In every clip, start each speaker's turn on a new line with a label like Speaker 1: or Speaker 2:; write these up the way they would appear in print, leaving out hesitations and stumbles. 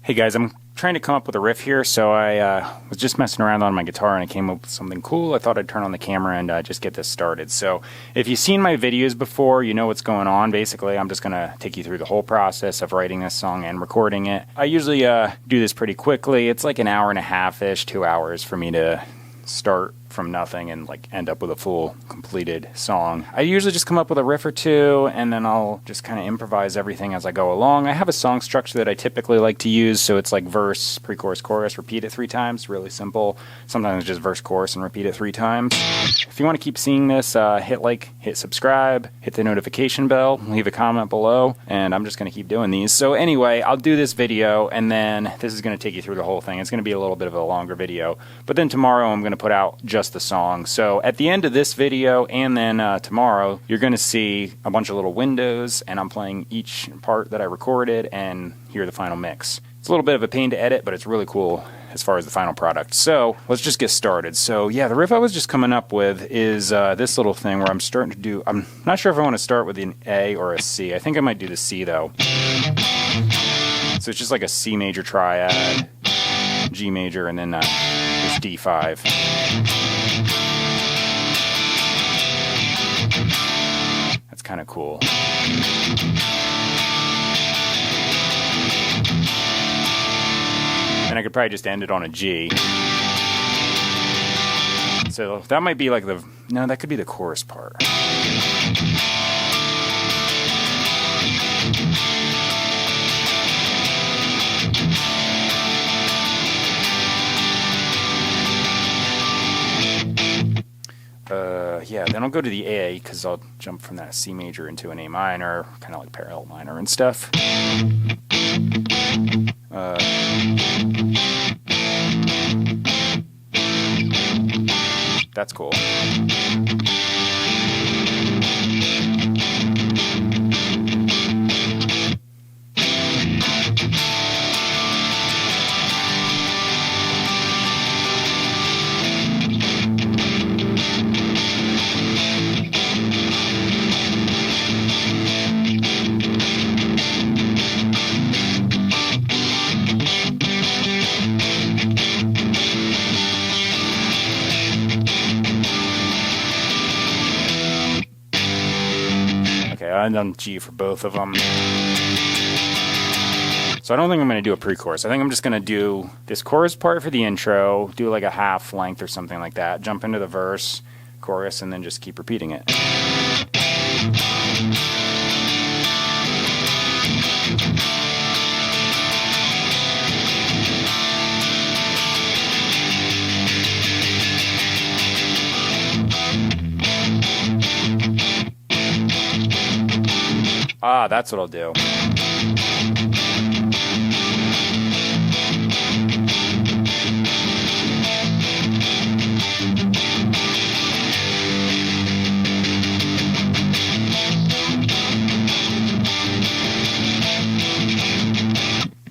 Speaker 1: Hey guys, I'm trying to come up with a riff here, so I was just messing around on my guitar and I came up with something cool. I thought I'd turn on the camera and just get this started. So if you've seen my videos before, you know what's going on. Basically, I'm just going to take you through the whole process of writing this song and recording it. I usually do this pretty quickly. It's like an hour and a half-ish, 2 hours for me to start from nothing and like end up with a full completed song. I usually just come up with a riff or two and then I'll just kind of improvise everything as I go along. I have a song structure that I typically like to use, so it's like verse, pre-chorus, chorus, repeat it 3 times, really simple. Sometimes just verse, chorus, and repeat it 3 times. If you want to keep seeing this, hit like, hit subscribe, hit the notification bell, leave a comment below, and I'm just going to keep doing these. So anyway, I'll do this video and then this is going to take you through the whole thing. It's going to be a little bit of a longer video, but then tomorrow I'm going to put out just the song. So at the end of this video and then tomorrow, you're going to see a bunch of little windows and I'm playing each part that I recorded and hear the final mix. It's a little bit of a pain to edit, but it's really cool as far as the final product. So let's just get started. So yeah, the riff I was just coming up with is this little thing where I'm starting to do, I'm not sure if I want to start with an A or a C. I think I might do the C though. So it's just like a C major triad, G major, and then this D5. That's kind of cool. And I could probably just end it on a G. So that might be like the, no, that could be the chorus part. Yeah, then I'll go to the A because I'll jump from that C major into an A minor, kind of like parallel minor and stuff. That's cool. I've done G for both of them. So I don't think I'm going to do a pre-chorus. I think I'm just going to do this chorus part for the intro, do like a half length or something like that, jump into the verse, chorus, and then just keep repeating it. Ah, that's what I'll do.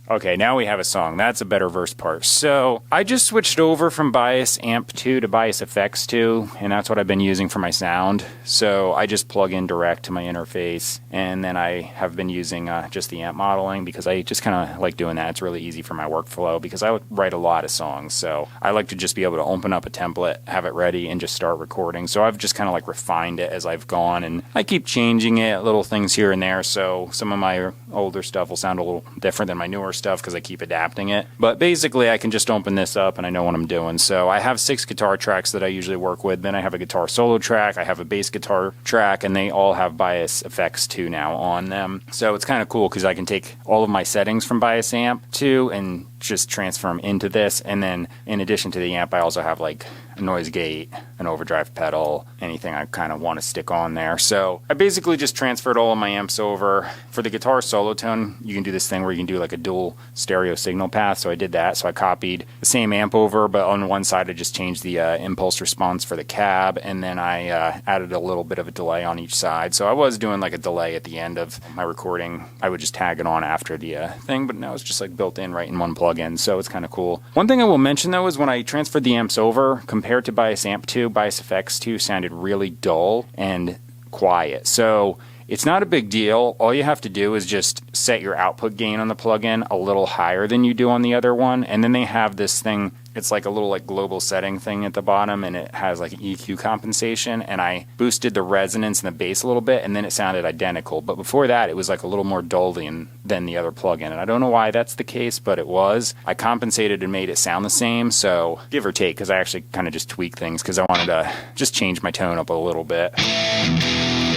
Speaker 1: Okay, now we have a song. That's a better verse part. So I just switched over from Bias Amp 2 to Bias Effects 2, and that's what I've been using for my sound. So I just plug in direct to my interface, and then I have been using just the amp modeling because I just kind of like doing that. It's really easy for my workflow because I write a lot of songs. So I like to just be able to open up a template, have it ready, and just start recording. So I've just kind of like refined it as I've gone, and I keep changing it, little things here and there. So some of my older stuff will sound a little different than my newer stuff because I keep adapting it. But basically I can just open this up and I know what I'm doing. So I have 6 guitar tracks that I usually work with. Then I have a guitar solo track, I have a bass guitar track, and they all have Bias Effects 2 now on them. So it's kind of cool because I can take all of my settings from Bias Amp 2 and just transfer them into this. And then in addition to the amp, I also have like a noise gate, an overdrive pedal, anything I kind of want to stick on there. So I basically just transferred all of my amps over. For the guitar solo tone, you can do this thing where you can do like a dual stereo signal path. So I did that. So I copied the same amp over, but on one side I just changed the impulse response for the cab, and then I added a little bit of a delay on each side. So I was doing like a delay at the end of my recording. I would just tag it on after the thing, but now it's just like built in right in one plugin. So it's kind of cool. One thing I will mention though is when I transferred the amps over, compared to Bias Amp 2, Bias Effects 2 sounded really dull and quiet. So It's not a big deal. All you have to do is just set your output gain on the plugin a little higher than you do on the other one. And then they have this thing, it's like a little like global setting thing at the bottom, and it has like an EQ compensation. And I boosted the resonance and the bass a little bit, and then it sounded identical. But before that, it was like a little more dull than the other plugin. And I don't know why that's the case, but it was. I compensated and made it sound the same. So give or take, because I actually kind of just tweaked things because I wanted to just change my tone up a little bit.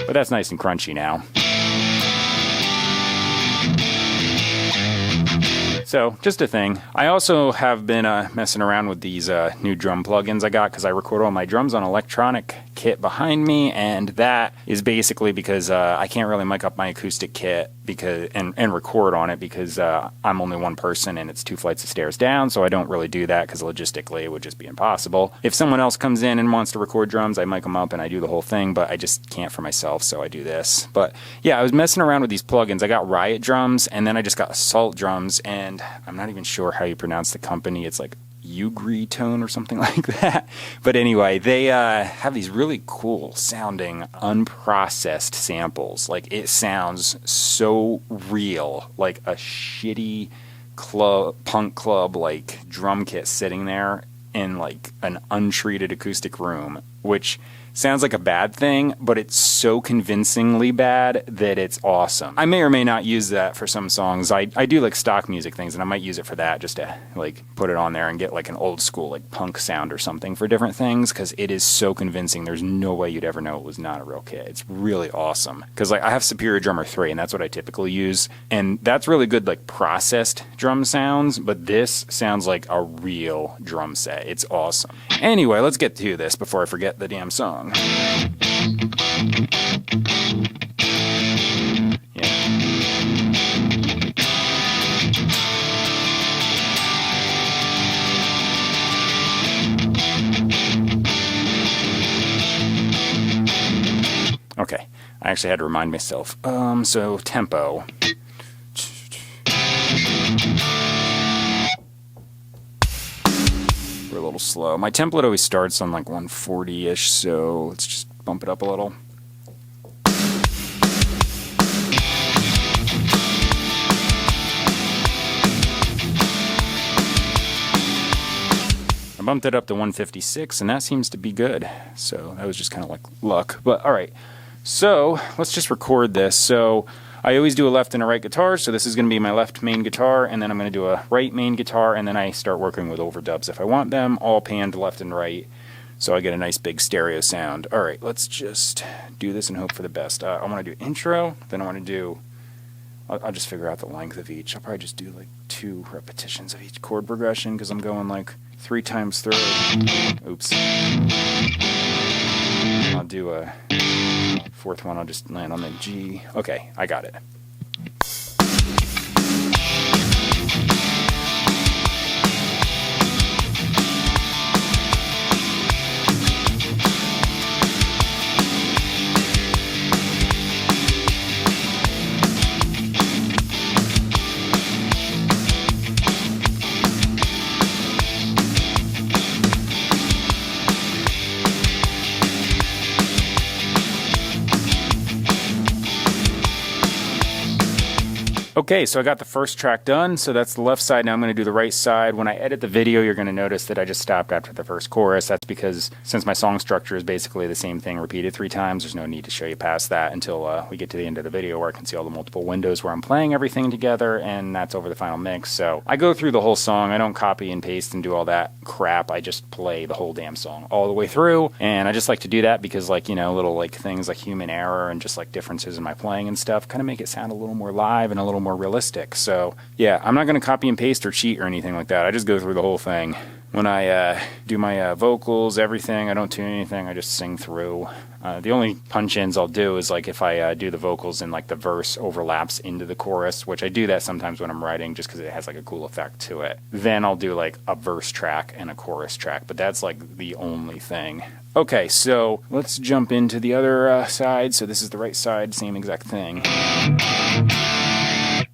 Speaker 1: But that's nice and crunchy now. So, just a thing. I also have been messing around with these new drum plugins I got because I record all my drums on electronic kit behind me, and that is basically because I can't really mic up my acoustic kit and record on it because I'm only one person and it's 2 flights of stairs down, so I don't really do that because logistically it would just be impossible. If someone else comes in and wants to record drums, I mic them up and I do the whole thing, but I just can't for myself, so I do this. But yeah, I was messing around with these plugins. I got Riot drums, and then I just got Assault drums, and I'm not even sure how you pronounce the company. It's like Ugri Tone or something like that. But anyway, they have these really cool sounding unprocessed samples. Like, it sounds so real, like a shitty punk club like drum kit sitting there in like an untreated acoustic room, which sounds like a bad thing, but it's so convincingly bad that it's awesome. I may or may not use that for some songs. I do like stock music things, and I might use it for that, just to like put it on there and get like an old school like punk sound or something for different things, because it is so convincing. There's no way you'd ever know it was not a real kit. It's really awesome. Because like I have Superior Drummer 3, and that's what I typically use, and that's really good like processed drum sounds, but this sounds like a real drum set. It's awesome. Anyway, let's get to this before I forget the damn song. Yeah. Okay, I actually had to remind myself. So tempo. We're a little slow. My template always starts on like 140-ish, so let's just bump it up a little. I bumped it up to 156, and that seems to be good. So that was just kind of like luck. But all right, so let's just record this. So I always do a left and a right guitar, so this is going to be my left main guitar, and then I'm going to do a right main guitar, and then I start working with overdubs if I want them, all panned left and right, so I get a nice big stereo sound. All right, let's just do this and hope for the best. I want to do intro, then I want to do, I'll just figure out the length of each. I'll probably just do like 2 repetitions of each chord progression, because I'm going like 3 times through. Oops. I'll do a 4th one, I'll just land on the G. Okay, I got it. Okay, so I got the first track done, so that's the left side. Now I'm going to do the right side. When I edit the video, you're going to notice that I just stopped after the first chorus. That's because since my song structure is basically the same thing repeated 3 times, there's no need to show you past that until we get to the end of the video where I can see all the multiple windows where I'm playing everything together, and that's over the final mix. So I go through the whole song. I don't copy and paste and do all that crap. I just play the whole damn song all the way through, and I just like to do that because, like, you know, little like things like human error and just like differences in my playing and stuff kind of make it sound a little more live and a little more realistic. So yeah, I'm not going to copy and paste or cheat or anything like that. I just go through the whole thing. When I do my vocals, everything, I don't tune anything. I just sing through. The only punch-ins I'll do is like if I do the vocals and like the verse overlaps into the chorus, which I do that sometimes when I'm writing just because it has like a cool effect to it. Then I'll do like a verse track and a chorus track, but that's like the only thing. Okay, so let's jump into the other side. So this is the right side, same exact thing.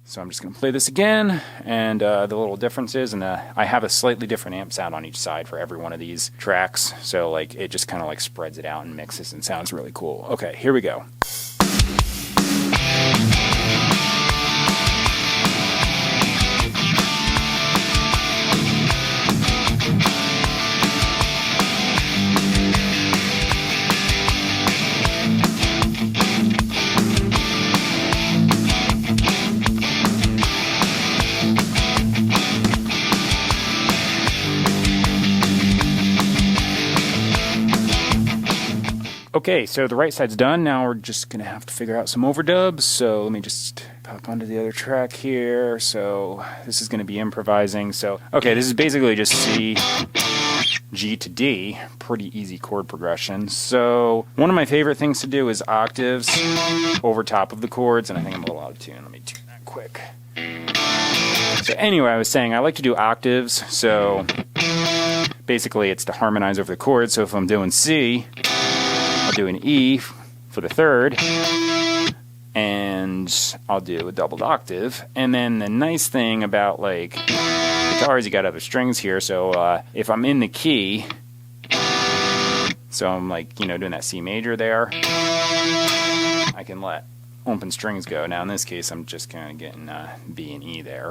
Speaker 1: So I'm just going to play this again, and the little differences, and I have a slightly different amp sound on each side for every one of these tracks, so like it just kind of like spreads it out and mixes and sounds really cool. Okay, here we go. Okay, so the right side's done. Now we're just gonna have to figure out some overdubs. So let me just pop onto the other track here. So this is gonna be improvising. So, okay, this is basically just C, G to D. Pretty easy chord progression. So one of my favorite things to do is octaves over top of the chords, and I think I'm a little out of tune. Let me tune that quick. So anyway, I was saying I like to do octaves. So basically it's to harmonize over the chords. So if I'm doing C, I'll do an E for the third, and I'll do a doubled octave. And then the nice thing about like guitars, you got other strings here. So if I'm in the key, so I'm like, you know, doing that C major there, I can let open strings go. Now in this case, I'm just kind of getting B and E there.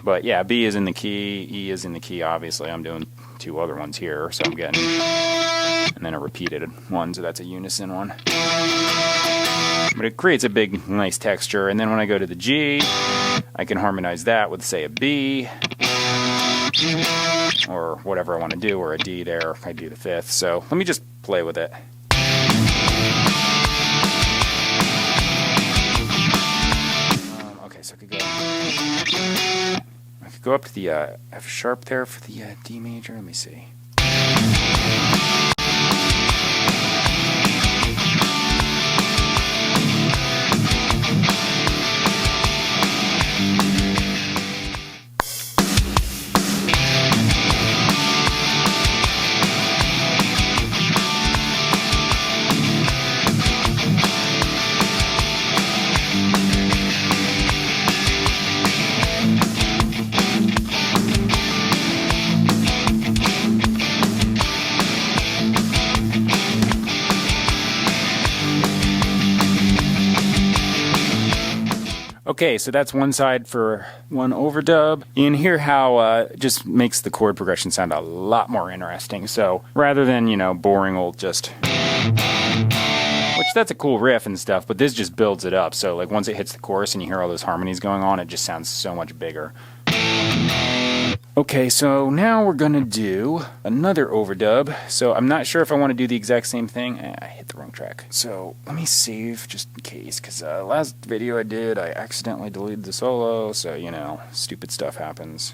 Speaker 1: But yeah, B is in the key, E is in the key, obviously. I'm doing two other ones here, so I'm getting, and then a repeated one, so that's a unison one. But it creates a big, nice texture. And then when I go to the G, I can harmonize that with, say, a B, or whatever I want to do, or a D there. I do the fifth. So let me just play with it. Okay, so I could go up to the F sharp there for the D major. Let me see. Okay, so that's one side for one overdub. You can hear how it just makes the chord progression sound a lot more interesting. So rather than, you know, boring old just, which that's a cool riff and stuff, but this just builds it up. So like once it hits the chorus and you hear all those harmonies going on, it just sounds so much bigger. Okay, so now we're gonna do another overdub. So I'm not sure if I want to do the exact same thing. I hit the wrong track. So let me save just in case, because last video I did, I accidentally deleted the solo. So, you know, stupid stuff happens.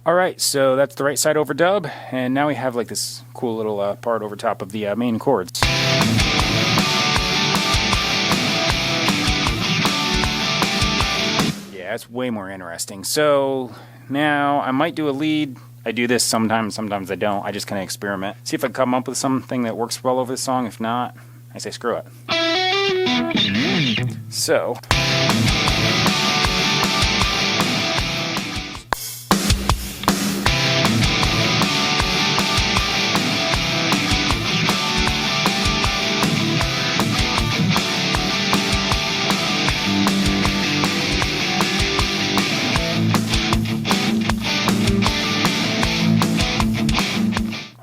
Speaker 1: Alright, so that's the right side overdub, and now we have like this cool little part over top of the main chords. Yeah, it's way more interesting. So now I might do a lead. I do this sometimes I don't. I just kind of experiment. See if I come up with something that works well over the song. If not, I say screw it. So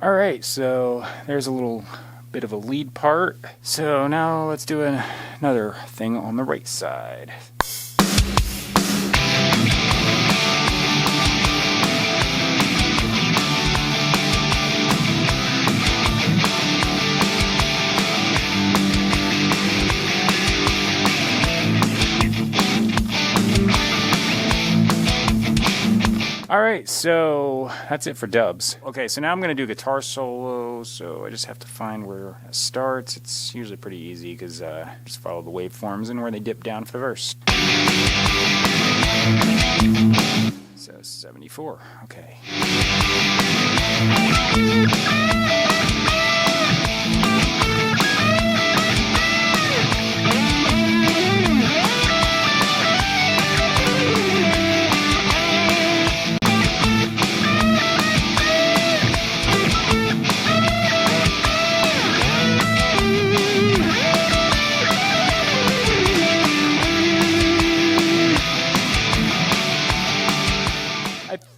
Speaker 1: alright, so there's a little bit of a lead part. So now let's do another thing on the right side. Alright, so that's it for dubs. Okay, so now I'm going to do guitar solo, so I just have to find where it starts. It's usually pretty easy because just follow the waveforms and where they dip down for the verse. So 74, okay.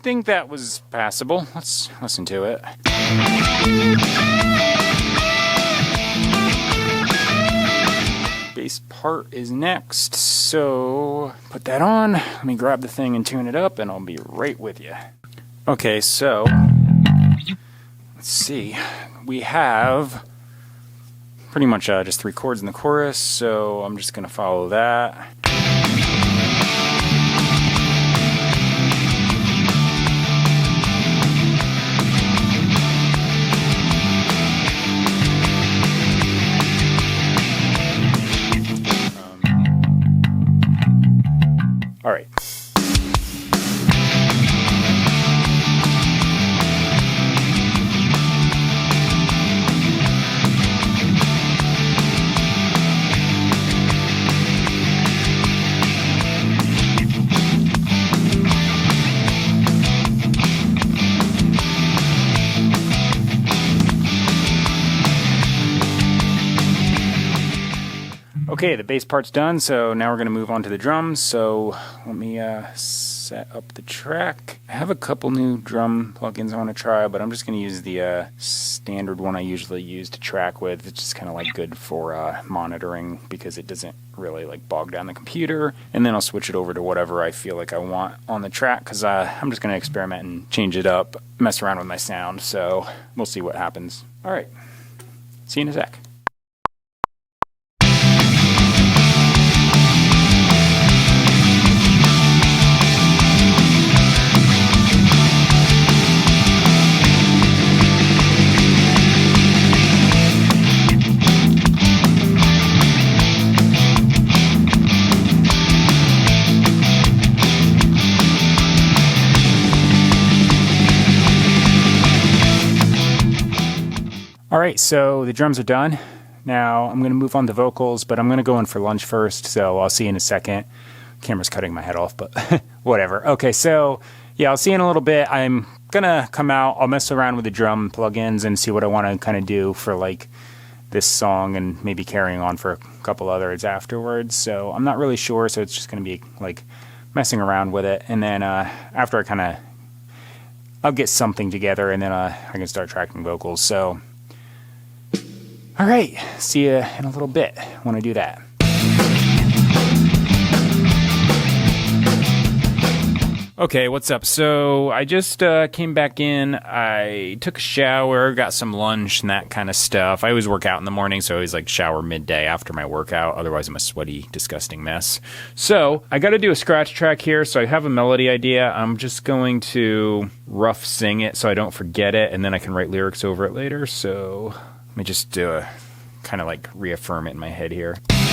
Speaker 1: think that was passable. Let's listen to it. Bass part is next, so put that on. Let me grab the thing and tune it up, and I'll be right with you. Okay, so let's see. We have pretty much just 3 chords in the chorus, so I'm just going to follow that. All right. Okay, the bass part's done, so now we're going to move on to the drums. So let me set up the track. I have a couple new drum plugins I want to try, but I'm just going to use the standard one I usually use to track with. It's just kind of like good for monitoring because it doesn't really like bog down the computer. And then I'll switch it over to whatever I feel like I want on the track because I'm just going to experiment and change it up, mess around with my sound. So we'll see what happens. All right, see you in a sec. Alright, so the drums are done. Now I'm going to move on to vocals, but I'm going to go in for lunch first, so I'll see you in a second. Camera's cutting my head off, but whatever. Okay, so yeah, I'll see you in a little bit. I'm going to come out, I'll mess around with the drum plugins and see what I want to kind of do for like this song and maybe carrying on for a couple others afterwards. So I'm not really sure, so it's just going to be like messing around with it. And then after I'll get something together and then I can start tracking vocals. So all right, see you in a little bit when I do that. Okay, what's up? So I just came back in. I took a shower, got some lunch and that kind of stuff. I always work out in the morning, so I always like shower midday after my workout. Otherwise, I'm a sweaty, disgusting mess. So I got to do a scratch track here. So I have a melody idea. I'm just going to rough sing it so I don't forget it, and then I can write lyrics over it later. So let me just do a kind of like reaffirm it in my head here. All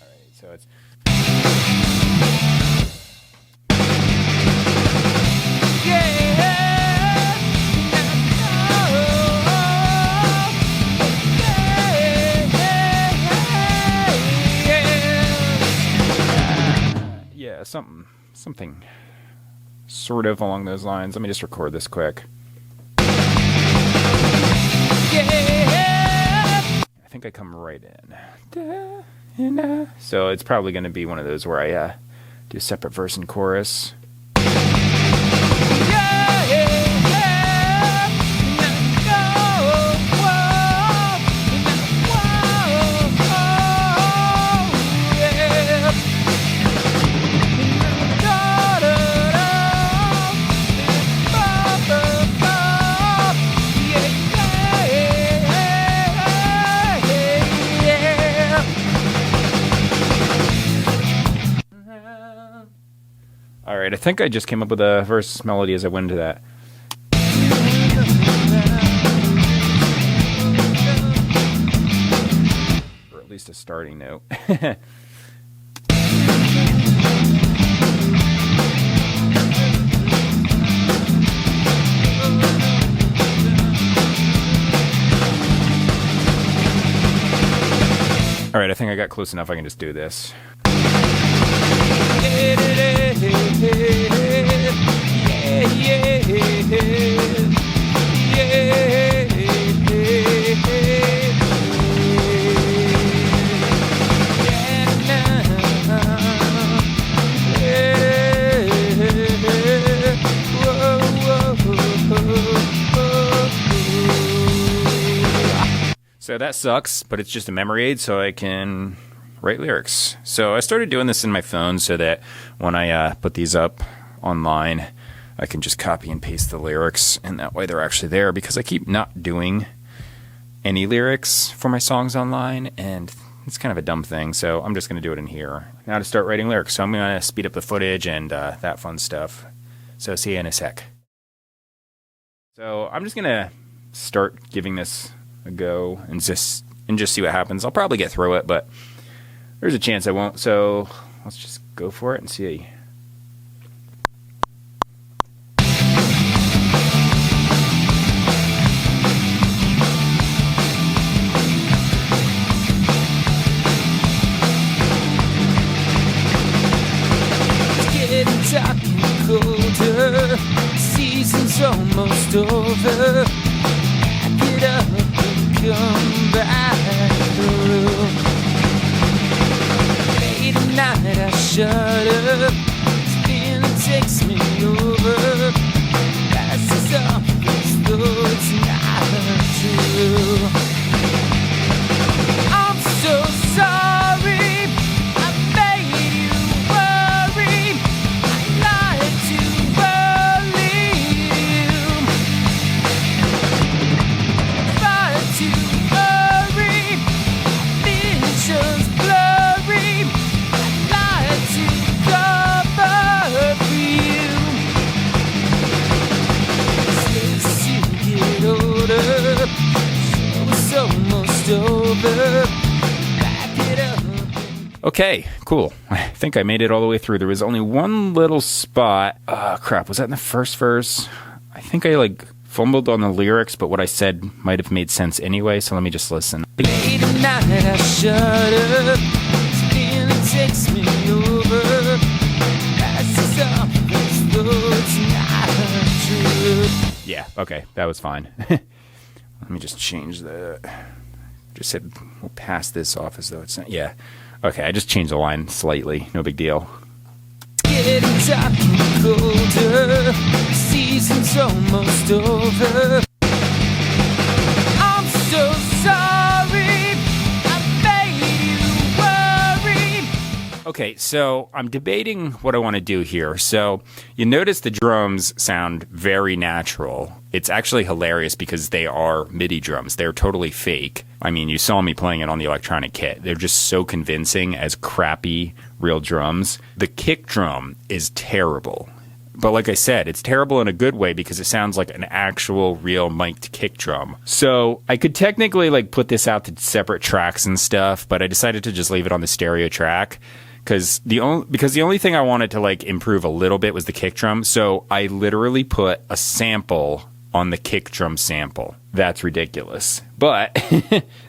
Speaker 1: right, so it's yeah, something sort of along those lines. Let me just record this quick. I think I come right in. So it's probably going to be one of those where I do a separate verse and chorus. All right, I think I just came up with a verse melody as I went into that. Or at least a starting note. All right, I think I got close enough. I can just do this. So that sucks, but it's just a memory aid so I can write lyrics. So I started doing this in my phone so that when I put these up online, I can just copy and paste the lyrics, and that way they're actually there, because I keep not doing any lyrics for my songs online, and it's kind of a dumb thing, so I'm just going to do it in here. Now to start writing lyrics, so I'm going to speed up the footage and that fun stuff. So see you in a sec. So I'm just going to start giving this a go and just see what happens. I'll probably get through it, but there's a chance I won't, so let's just go for it and see.
Speaker 2: Dark and colder, season's almost over. Pack it up and come back through. Late at night I shut up, spin takes me over. Passes off as though it's not true. I'm so sorry.
Speaker 1: Okay, cool. I think I made it all the way through. There was only one little spot. Crap, was that in the first verse? I think I fumbled on the lyrics, but what I said might have made sense anyway, so let me just listen.
Speaker 2: Late at night I shut up, spin takes me over. Passes off as though it's not true.
Speaker 1: Yeah, okay, that was fine. Let me just change the... Just said we'll pass this off as though it's not... Yeah. Okay, I just changed the line slightly. No big deal.
Speaker 2: Getting dark and colder, season's almost over. I'm so sorry, I made you worry.
Speaker 1: Okay, so I'm debating what I want to do here. So you notice the drums sound very natural. It's actually hilarious because they are MIDI drums. They're totally fake. I mean, you saw me playing it on the electronic kit. They're just so convincing as crappy real drums. The kick drum is terrible. But like I said, it's terrible in a good way because it sounds like an actual real mic'd kick drum. So I could technically put this out to separate tracks and stuff, but I decided to just leave it on the stereo track. Because the only thing I wanted to improve a little bit was the kick drum. So I literally put a sample on the kick drum sample. That's ridiculous. But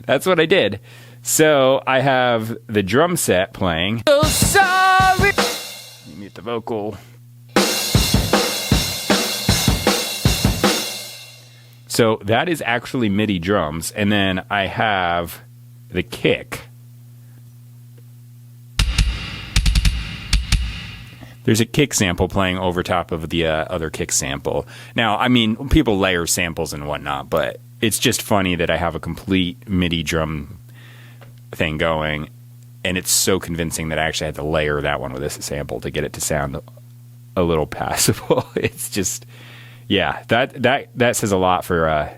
Speaker 1: that's what I did. So I have the drum set playing.
Speaker 2: So sorry.
Speaker 1: Let me mute the vocal. So that is actually MIDI drums. And then I have the kick. There's a kick sample playing over top of the other kick sample. Now, I mean, people layer samples and whatnot, but it's just funny that I have a complete MIDI drum thing going, and it's so convincing that I actually had to layer that one with this sample to get it to sound a little passable. It's just, yeah, that says a lot for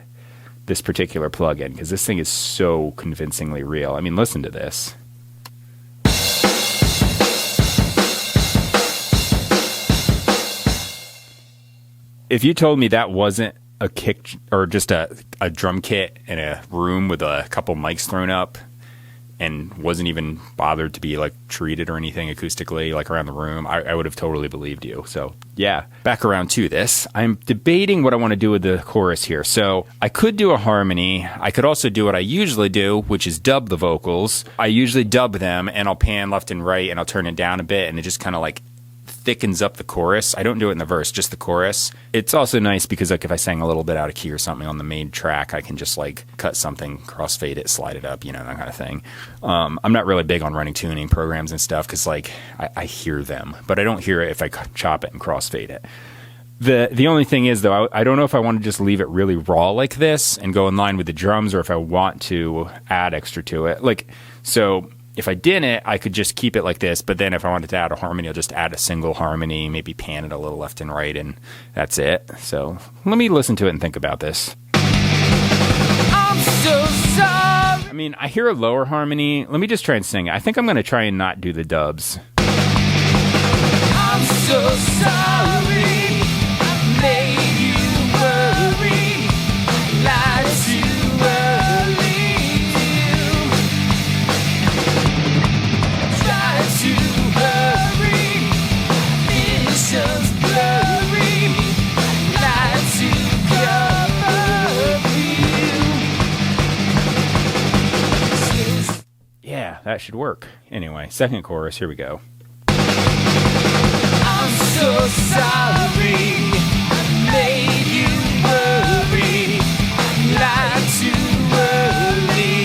Speaker 1: this particular plugin, because this thing is so convincingly real. I mean, listen to this. If you told me that wasn't a kick or just a drum kit in a room with a couple mics thrown up and wasn't even bothered to be treated or anything acoustically around the room, I would have totally believed you. So yeah, back around to this. I'm debating what I want to do with the chorus here. So I could do a harmony. I could also do what I usually do, which is dub the vocals. I usually dub them and I'll pan left and right and I'll turn it down a bit and it just kind of thickens up the chorus. I don't do it in the verse, just the chorus. It's also nice because if I sang a little bit out of key or something on the main track, I can just cut something, crossfade it, slide it up, that kind of thing. I'm not really big on running tuning programs and stuff because I hear them, but I don't hear it if I chop it and crossfade it. The only thing is, though, I don't know if I want to just leave it really raw like this and go in line with the drums, or if I want to add extra to it. Like, so if I didn't, I could just keep it like this, but then if I wanted to add a harmony, I'll just add a single harmony, maybe pan it a little left and right, and that's it. So let me listen to it and think about this.
Speaker 2: I'm so sorry.
Speaker 1: I mean, I hear a lower harmony. Let me just try and sing it. I think I'm going to try and not do the dubs.
Speaker 2: I'm so sorry. I made you worry. Lied too early. Tried to hurry. Visions blurry. Lied to cover you.
Speaker 1: Yeah, that should work. Anyway, second chorus. Here we go.
Speaker 2: I'm so sorry. I made you worry. Lied too early.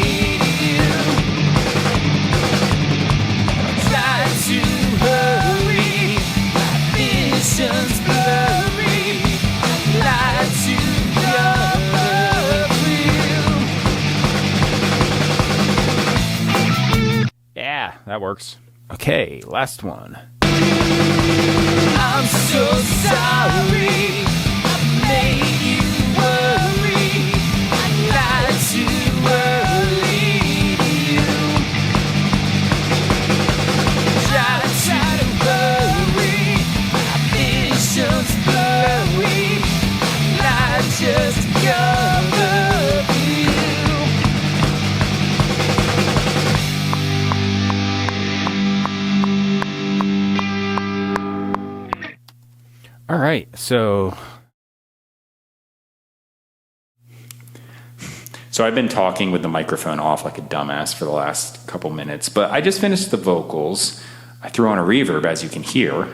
Speaker 2: Tried to hurry. My vision's blurry. Lied to cover you.
Speaker 1: Yeah, that works. Okay, last one.
Speaker 2: I'm so sorry. I made you worry. I lied too early. Tried to hurry. My vision's blurry. Lied just to cover you.
Speaker 1: All right, so I've been talking with the microphone off like a dumbass for the last couple minutes, but I just finished the vocals. I threw on a reverb, as you can hear.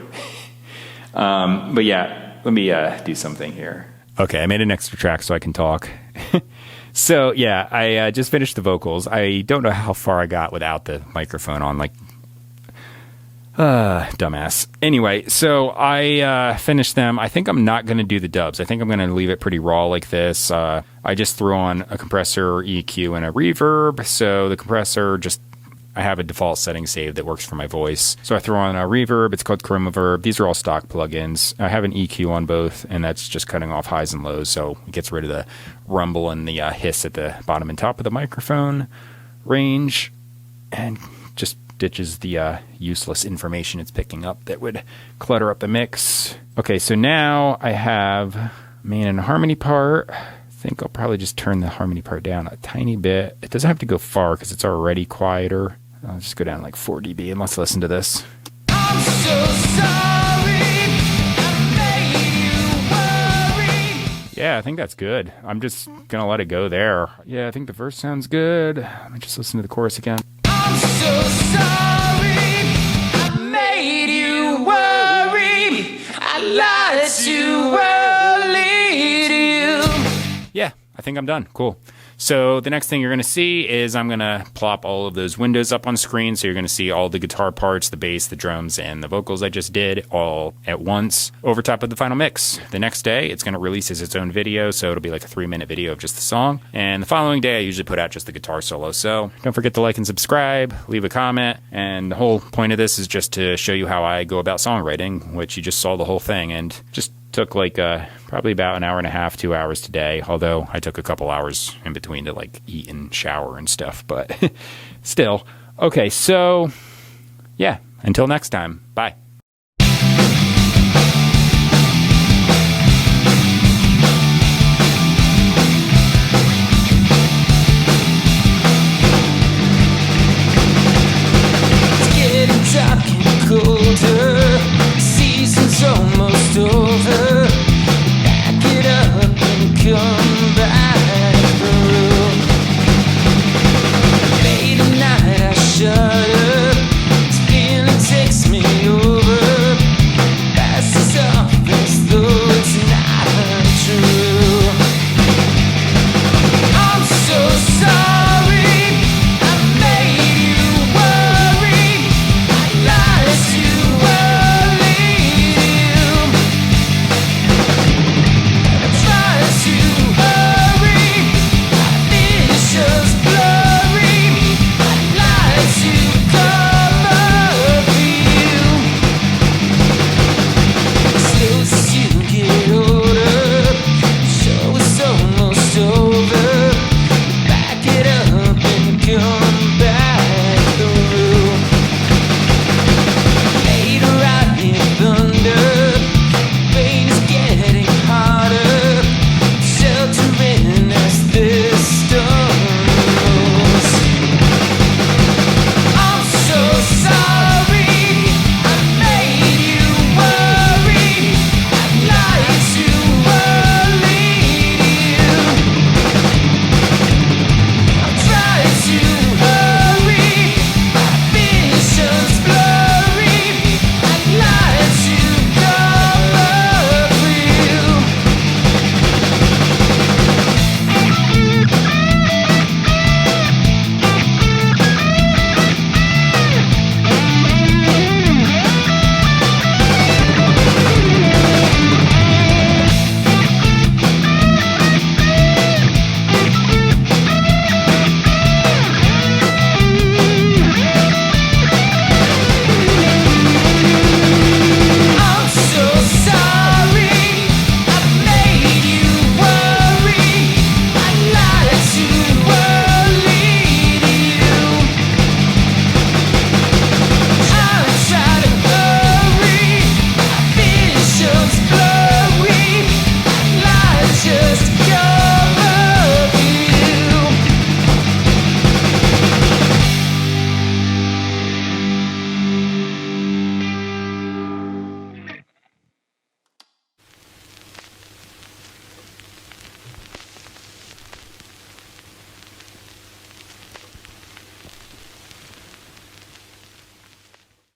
Speaker 1: But yeah, let me do something here. Okay, I made an extra track so I can talk. So yeah, I just finished the vocals. I don't know how far I got without the microphone on, like, dumbass. Anyway, so I finished them. I think I'm not going to do the dubs. I think I'm going to leave it pretty raw like this. I just threw on a compressor, EQ, and a reverb. So the compressor, I have a default setting saved that works for my voice. So I threw on a reverb. It's called Chromaverb. These are all stock plugins. I have an EQ on both, and that's just cutting off highs and lows. So it gets rid of the rumble and the hiss at the bottom and top of the microphone range, and just ditches the useless information it's picking up that would clutter up the mix. Okay, so now I have main and harmony part. I think I'll probably just turn the harmony part down a tiny bit. It doesn't have to go far because it's already quieter. I'll just go down like 4 dB and let's listen to this.
Speaker 2: I'm so sorry. I made you worry.
Speaker 1: Yeah, I think that's good. I'm just gonna let it go there. Yeah, I think the verse sounds good. Let me just listen to the chorus again.
Speaker 2: I'm so sorry. I made you worry. I lied too early to you.
Speaker 1: Yeah, I think I'm done. Cool. So the next thing you're going to see is I'm going to plop all of those windows up on screen. So you're going to see all the guitar parts, the bass, the drums, and the vocals I just did all at once over top of the final mix. The next day, it's going to release as its own video. So it'll be like a 3-minute video of just the song. And the following day, I usually put out just the guitar solo. So don't forget to like and subscribe, leave a comment. And the whole point of this is just to show you how I go about songwriting, which you just saw the whole thing. And just took like probably about an hour and a half, 2 hours today, although I took a couple hours in between to like eat and shower and stuff, but still. Okay, so yeah, until next time, bye.